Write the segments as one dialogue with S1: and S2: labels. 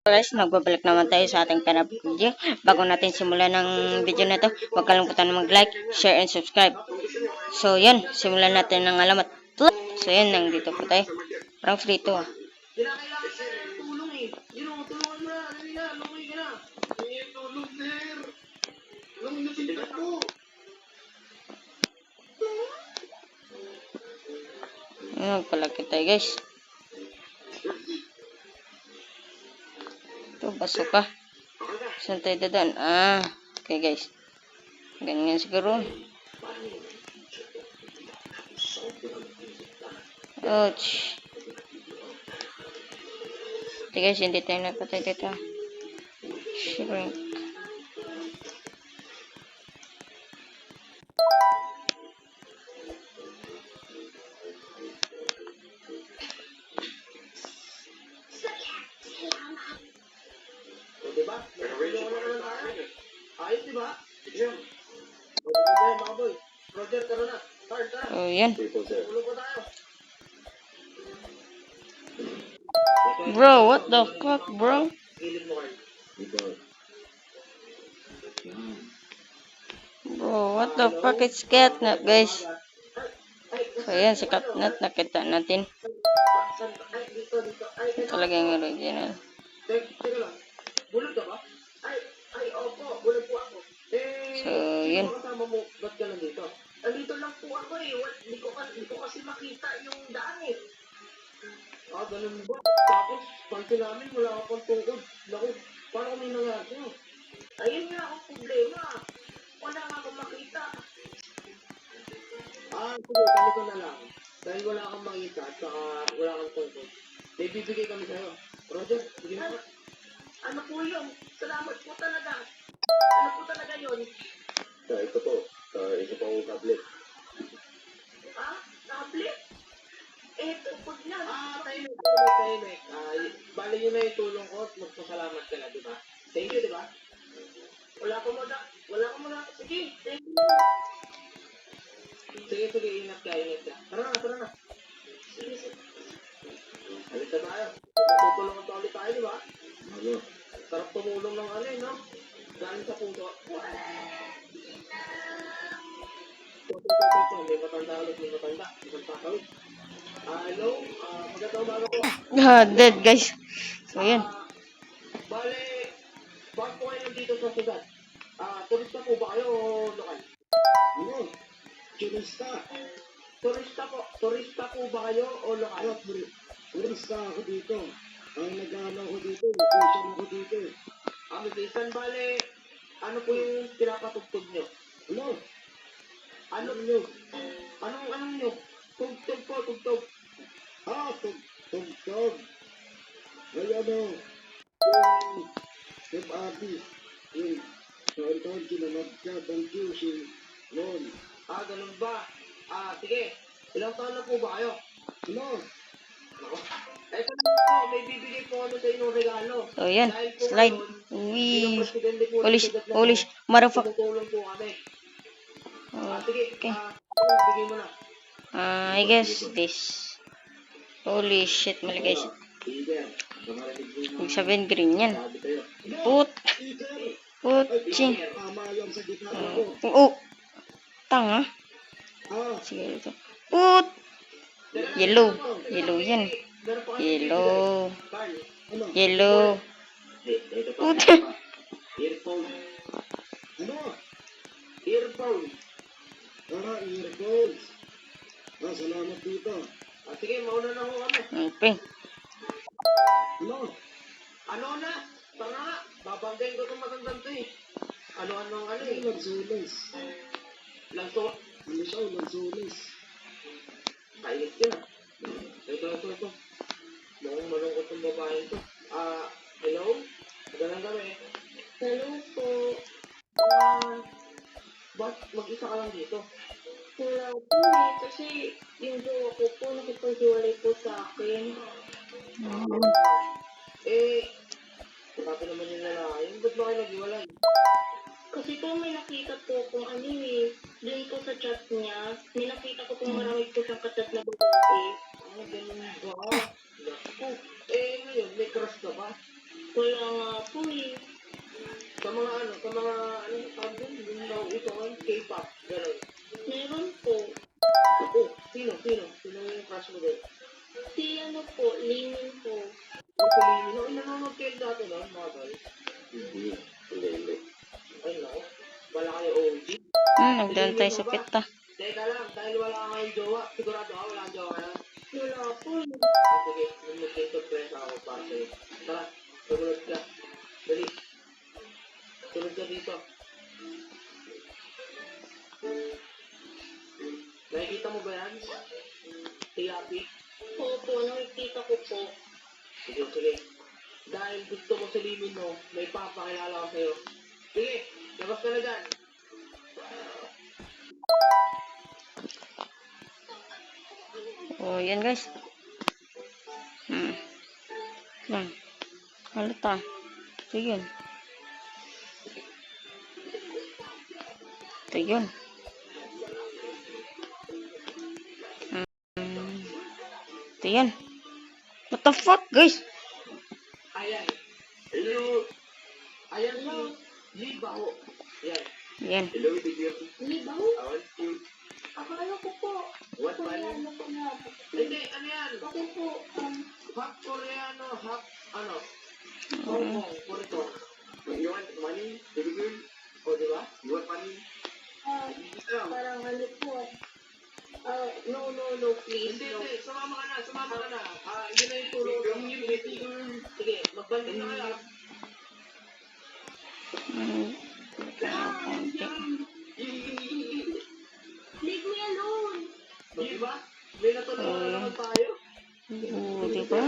S1: Guys, magbabalik naman tayo sa ating panab video. Bago natin simulan ng video na to, huwag kalimutan mag-like, share, and subscribe. So, yan. Simulan natin ng alamat. So, yan. Nandito po tayo. Parang free to, ah. Magpalaki tayo, guys. Ito, baso ka. Saan tayo dadaan? Okay, guys. Ganyan siguro. Ouch. Okay, guys, hindi tayo napatay dito. Shrink.
S2: Diba? Ayos, diba? Yeah. Mga boy. Roger, tara na. Tara.
S1: Oh, yan.
S2: Ulo ko tayo.
S1: Bro, what the fuck, bro?
S2: Gilid mo kayo.
S1: Bro, what the fuck is catnap, guys? So, yan, si catnap. Nakita natin.
S2: Dito.
S1: Talagang original.
S2: Teka lang. Bulag ka ba? Opo. Bulag po ako.
S1: So, yun.
S2: Sino kasama mo? Ba't ka nandito? Nandito lang po ako eh. Hindi ko kasi makita yung daan eh. Ganun ba? Tapos, panty namin, wala ka pang tungkod. Naku, paano kami nangyari? Ayun nga ang problema. Wala nga akong makita. Sige, ganito na lang. Dahil wala kang makita at saka wala kang tungkod. May bibigay kami sa'yo. Roger, bigyan mo. Ano po yun? Salamat po talaga. Ano po talaga yun? Ito po. Ito po ang tablet. Tablet? Tungkod na. Tahimik. Bali yun na yung tulong ko at magpasalamat ka na, di ba? Thank you, di ba? Wala ko muna. Sige, thank you. Sige, ingat ka. Tara na. Sige. Halit na tayo. Tutulungan pa ulit tayo, di ba? Sarap tumulong ng no? Galing sa puso. May matanda ulit. Isang pakawit. Hello? Magandang umaga po.
S1: Dead, guys. So, yan.
S2: Bale, bakit po kayo nandito sa syudad? Turista po ba kayo o lokal? Turista. Turista po ba kayo o lokal? Turista ako dito. Ang nag-ano ako dito, vacation ako dito. Vacation, bale, ano po yung pinapatugtog nyo? Anong nyo? Tugtog po. Tugtog. Ay Step Abi. Taon-taon kinamag ka. Thank you, si Lon. Ganun ba? Sige. Ilang taon na po ba kayo? Ito na po, may bibigay po ano sa inyong regalo.
S1: So, yan. Slide. Polish. Motherfucker.
S2: Tumutulong po kami. Sige.
S1: Okay.
S2: Bigay mo na.
S1: I guess this. Holy shit, mali guys. Ibig sabihin green yan. Ching. Tanga. Sige ito. Yellow yan. Yellow.
S2: Earphone. Earphones. Salamat dito. Sige, mauna na ho kami.
S1: Okay.
S2: Ano na? Tanga nga. Babanggain ko itong matandang to eh. Ano eh. Lansulis. Lansulis. Kailit yun ah. Ito. Mukhang malungkot ng babae ito. Hello? Magandang gabi. Hello po. Ba't mag-isa ka lang dito? Wala po eh. Kasi yung jowa ko po nakipaghiwalay po sa akin. Grabe naman yung lalaki. Ba't ba kayo naghiwalay? Kasi po may nakita po kung doon po sa chat niya, may nakita ko kung marami po siyang katat na babae. Ganun ba? Naku. Ngayon, may crush ka ba?
S3: Wala nga po eh.
S2: Sa mga tawag dun, yung nauuso ngayon, K-pop, gano'n.
S3: Meron po.
S2: Oh, sino yung crush mo din?
S3: Si ano po, Limin po.
S2: Piliin mo, nanonood kayo dati no, mga tol?
S4: Hindi. Hindi.
S2: Ay, nako. Wala kayo OG.
S1: Nagdantay sa pita.
S2: Teka lang, dahil wala kang jowa, sigurado ka, wala kang jowa ka na?
S3: Wala po eh.
S2: Sige, mag-surprise ako para sa'yo. Tara, sumunod ka. Dali. Sunod ka dito. Nakikita mo ba yan? Si Yapi?
S3: Opo, nakikita ko po.
S2: Sige. Dahil gusto mo salimin mo, may papakilala ko sa'yo. Sige, labas ka na dyan.
S1: Oh, yan guys. Yan. Halata. Ito yun. Ito yun. Ito yan. What the fuck, guys?
S2: Ayan. Hello. Ayan si Libaho. Ayan.
S1: Yan.
S4: Hello, Tigil.
S3: Libaw?
S4: Awan po.
S3: Akala ko po.
S4: What
S3: Koreano po nga po.
S2: Hindi, ano yan?
S3: Ako po,
S2: Half Koreano, half, Hong Kong, Puerto.
S4: You want money, Tigil?
S2: O, di ba?
S4: You want money?
S3: parang ano po. No, please.
S2: Hindi,
S3: No.
S2: sumama ka na. Yun na yung tulong. Sige, magbandi na kaya.
S3: Leave me alone.
S2: Di ba? May natulungan na naman tayo.
S1: Oh, diba?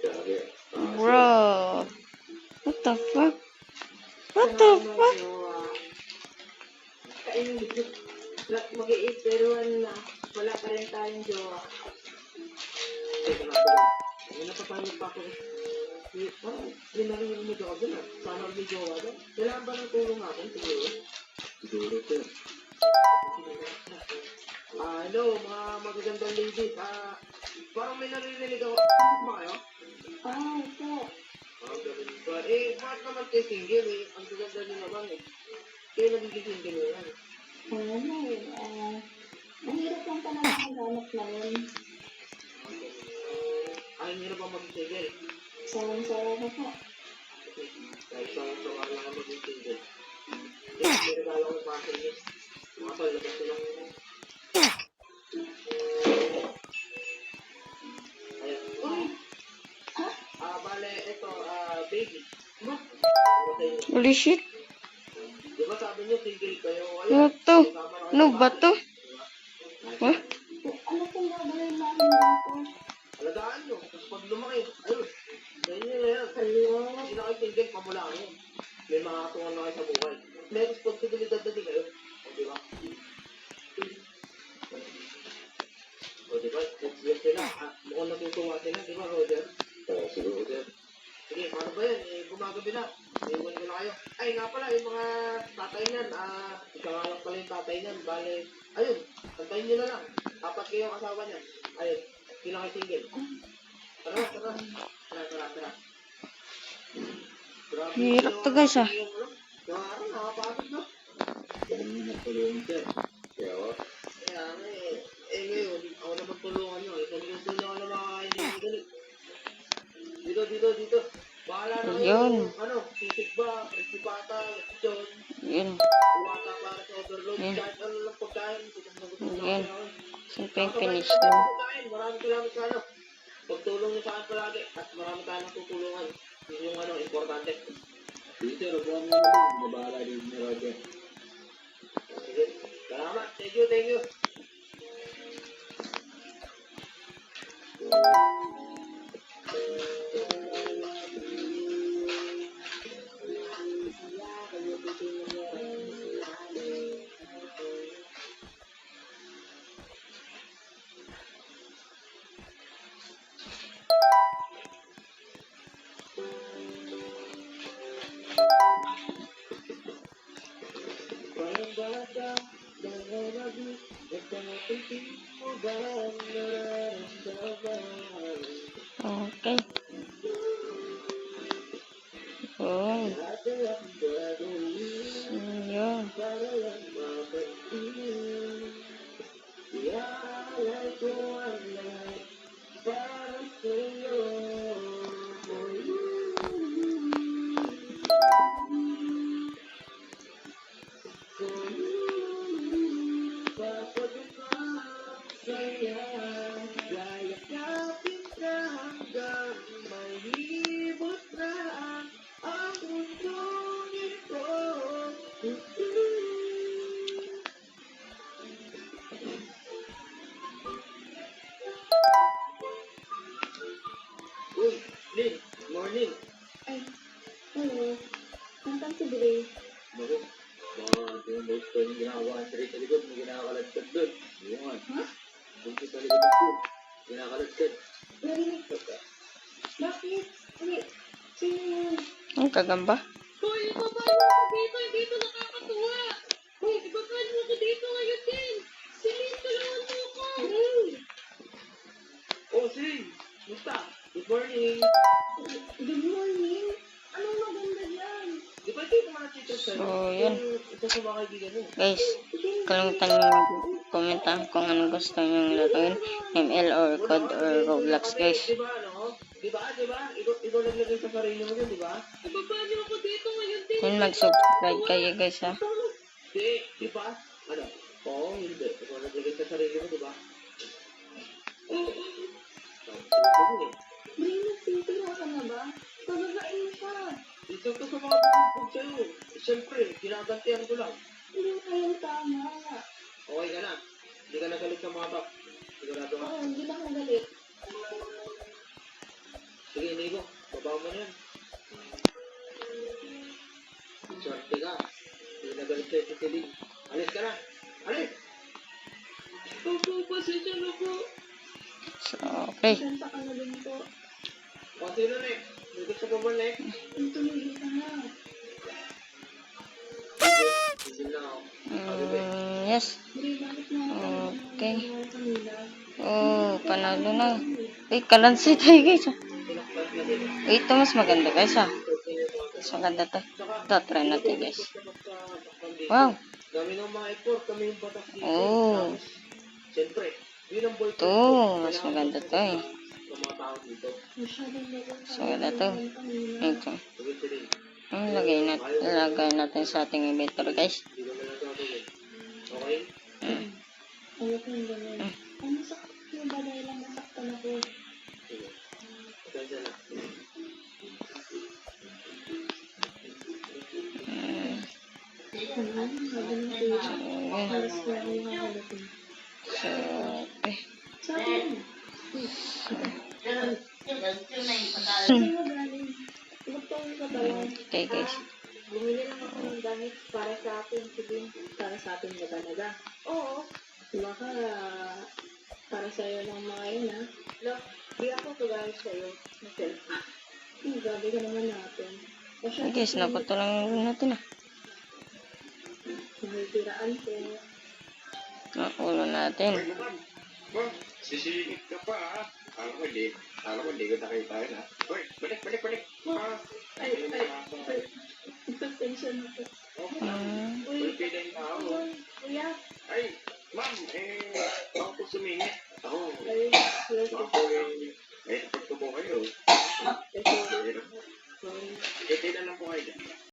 S4: Yeah.
S1: Bro. What the fuck? What the fuck?
S3: Mag-iit pero na wala pa rin tayong jowa.
S2: Teka lang. May napapayag pa ako. Parang narinig ako dun. Sana may jowa doon. Kailangan ba ng tulong natin? Siguro.
S4: Siguro, sir.
S2: Hello, mga magagandang ladies. Parang may narinig ako. Ba kayo?
S3: Ito.
S2: Ganun ba? Bakit naman kayo single eh? Ang gaganda nyo naman eh. Kayo nagiging single mo yan.
S3: Ang hirap lang talaga maghanap na yun.
S2: Ayaw nyo na ba maging single?
S3: Sawang-sawa na po.
S2: Kahit sa lang ang maging single. Kaya may regalo ko pa sa inyo. Mga tol, labas sila. Ayan. Bale, ito, baby. Ano sa inyo?
S1: Holy shit.
S2: Di ba sabi nyo single kayo?
S1: Ano to? Ano ba to? Huh?
S3: Ano pong gagawin namin dito?
S2: Alagaan nyo. Tapos pag lumaki, ayun. Ganyan nyo na yan. Hindi na kayo single, pamula nyo. May makakatungan na kayo sa buhay. May responsibilidad na din kayo. O, di ba? O, di ba? Next year sila. Mukhang natutuwa sila. Di ba, Roger?
S4: Siguro, sir.
S2: Sige, paano ba yan? Gumagabi na. Iwan ko na kayo. Ay, nga pala, yung mga tatay niyan, ikakalak pala yung tatay niyan. Bale, ayun, tantayin nyo na lang. Apat kayo ang asawa niyan. Ayun, sila kayo single. Tara. Grabe.
S1: Hirap to, guys, ah.
S2: Nakapagod na.
S4: Ganun na tulungan, sir. Kaya,
S2: Kaya nga ngayon, ako naman tulungan nyo. Sabi ko tulungan na mga hindi galit. Dito. Bahala na kayo.
S1: Ayun.
S2: Sisig ba, resipata, lechon,
S1: Yun.
S2: uwata para sa overload.
S1: Yan.
S2: Kahit ano lang pagkain. Gutom na
S1: Yan.
S2: ako.
S1: Saan pa yung
S2: Kakabay
S1: finish
S2: na
S1: na?
S2: tayo pagkain. Maraming salamat sa pagtulong niyo sa akin palagi. At marami tayong tutulungan. Yun yung importante.
S4: sir, huwag mo naman. Mabahala din ni Roger.
S2: Sige. Salamat. Thank you.
S1: Okay. Oh,
S2: Dati ang gagawin
S1: yun.
S2: para lang makatingin. Iaalay ko ang lahat para sa'yo. Papaduka saya, yayakapin ka hanggang mahibot na ang mundong ito. Uy, Lin, morning.
S3: Ay, hello. Nasaan si Dre?
S2: Naku, yung gusto yung ginagawa sa likod, may ginakaladkad doon. Yun.
S3: Ha?
S2: Doon sa likod ng pool, ginakaladkad.
S3: Narinig ko ka. Bakit? Hindi. Sino yun?
S1: Ang kagamba.
S3: Hoy, ibabalo ako dito. Hindi ito nakakatuwa. Hoy, ibabalo ako dito ngayon din. Silin, tulungan mo ako. Hey!
S2: Oh, Sing! Musta? Good morning!
S3: Good morning. Anong maganda yan?
S2: Di ba hindi naman nakita sa'yo?
S1: So, yun.
S2: Yung isa sa mga kaibigan mo.
S1: Guys, kalimutan nyo mag-commentan kung anong gusto nyo laruin. ML or COD or Roblox, guys.
S2: Di ba, ano? Di ba? Ikaw naglagay sa sarili mo yun, di ba?
S3: Ibabalo ako dito ngayon din.
S1: Yun, mag-subscribe kayo, guys, ha.
S2: Di ba? Ano? Oo, hindi. Ikaw naglagay sa sarili mo, di ba?
S3: Oo. Dre, nagtitira ka na ba? Pababain mo siya.
S2: Isa to sa mga bubog sa'yo. Siyempre, ginagantihan ko lang.
S3: Hindi mo kayang tama.
S2: Okay ka na. Hindi ka nagalit sa mga top. Sigurado ka.
S3: Oo, hindi na akong galit.
S2: Sige, Nico. Babaw mo na yan. Swerte ka. Hindi nagalit sa'yo si Celine. Alis ka na. Alis!
S3: Opo, pasensya na po.
S1: So, okay.
S3: Pasensya ka na din po.
S2: O, sino na eh? May gusto ko ba next?
S3: Tumigil ka na.
S2: Sige na ako.
S1: Yes.
S3: Dre, bakit na
S1: Okay.
S3: kanila?
S1: Oh, panalo na. Uy, kalansi tayo, guys, ha.
S2: Pinaktas na din.
S1: Uy, ito mas maganda, guys, ha. Mas maganda to. Ito, try natin, guys. Wow.
S2: Kami ng mga effort, kami yung batak dito.
S1: Oh.
S2: Tapos, siyempre, yun ang boyfriend
S1: Ito,
S2: ko.
S1: mas maganda to, eh.
S2: Sa mga tao dito.
S3: Masyadong lagot
S1: Mas maganda to.
S3: kanina.
S1: Ito.
S2: Sige, Celine.
S1: Lagay natin sa ating inventory, guys.
S2: Hindi ko na lang gagawin. Okay?
S3: Ayoko yung ganun. Ano sakit mo ba dahil lang nasaktan ako?
S2: Sige. Pasensya na.
S3: Sabi ng kuya, alas na ako nakakalating.
S1: So, okay.
S3: Sabi mo, mo galing. Magtawin ka ba lang?
S1: Okay, guys.
S3: Bumili lang ako ng gamit para sa akin. Sige, para sa atin ba talaga? Oo. Baka para sa'yo ng mga yun, ha? Look, di ako kagayos sa'yo na cellphone. Gabi ka naman natin.
S1: Okay, guys, naputulang natin, ah.
S3: Nahitiraan ko.
S1: Nakulo natin.
S5: Bang, sisingit ka pa ha? Alam ko hindi ko nakita yun ha? Uy, balik!
S3: Ay, pasensya na po. Uy,
S5: Uy, pila yung tao.
S3: kuya.
S5: Ay, ma'am, ako po sumingit. Ako,
S3: Ay,
S5: ako napagtubo kayo.
S3: sorry.
S5: Kailan lang po kayo dyan?